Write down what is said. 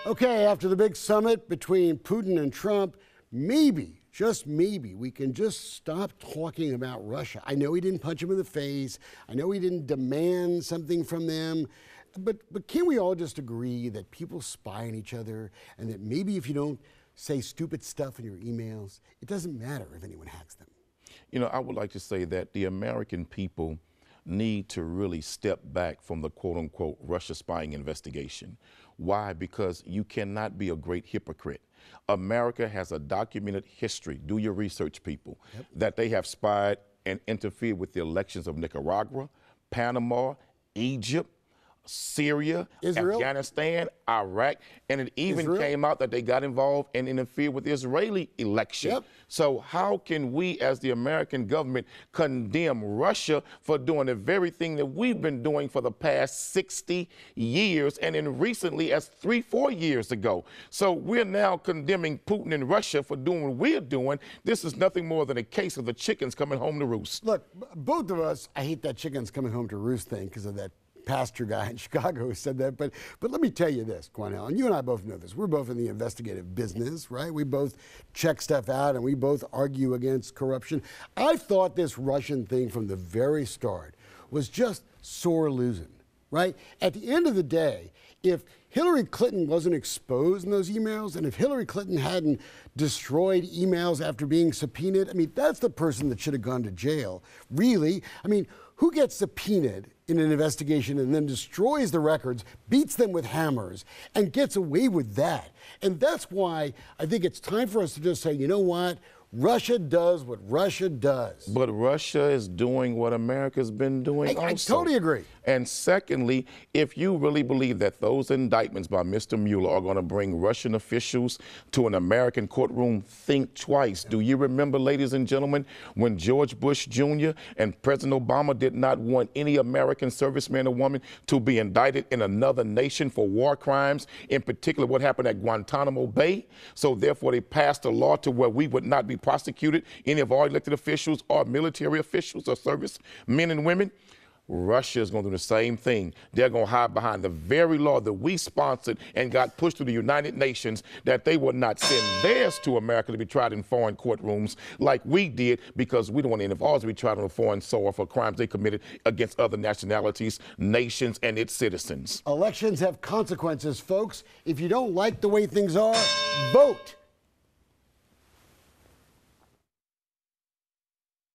Okay, after the big summit between Putin and Trump, maybe, just maybe, we can just stop talking about Russia. I know he didn't punch him in the face. I know he didn't demand something from them. But can't we all just agree that people spy on each other and that maybe if you don't say stupid stuff in your emails, it doesn't matter if anyone hacks them? You know, I would like to say that the American people need to really step back from the quote-unquote Russia spying investigation. Why? Because you cannot be a great hypocrite. America has a documented history, do your research, people, that they have spied and interfered with the elections of Nicaragua, Panama, Egypt, Syria, Israel, Afghanistan, Iraq, and it even came out that they got involved and interfered with the Israeli election. So how can we as the American government condemn Russia for doing the very thing that we've been doing for the past 60 years and then recently as 3-4 years ago? So we're now condemning Putin and Russia for doing what we're doing. This is nothing more than a case of the chickens coming home to roost. Look, both of us, I hate that chickens coming home to roost thing because of that pastor guy in Chicago who said that, but let me tell you this, Quanell, and you and I both know this. We're both in the investigative business, right? We both check stuff out and we both argue against corruption. I thought this Russian thing from the very start was just sore losing, right? At the end of the day, if Hillary Clinton wasn't exposed in those emails, and if Hillary Clinton hadn't destroyed emails after being subpoenaed, I mean, that's the person that should have gone to jail, really. I mean, who gets subpoenaed in an investigation and then destroys the records, beats them with hammers, and gets away with that? And that's why I think it's time for us to just say, you know what? Russia does what Russia does. But Russia is doing what America's been doing also. I totally agree. And secondly, if you really believe that those indictments by Mr. Mueller are going to bring Russian officials to an American courtroom, think twice. Do you remember, ladies and gentlemen, when George Bush Jr. and President Obama did not want any American serviceman or woman to be indicted in another nation for war crimes, in particular what happened at Guantanamo Bay? So therefore they passed a law to where we would not be prosecuted, any of our elected officials or military officials or service men and women. Russia is going to do the same thing. They're going to hide behind the very law that we sponsored and got pushed through the United Nations, that they would not send theirs to America to be tried in foreign courtrooms like we did, because we don't want any of ours to be tried on a foreign soil for crimes they committed against other nationalities, nations, and its citizens. Elections have consequences, folks. If you don't like the way things are, vote.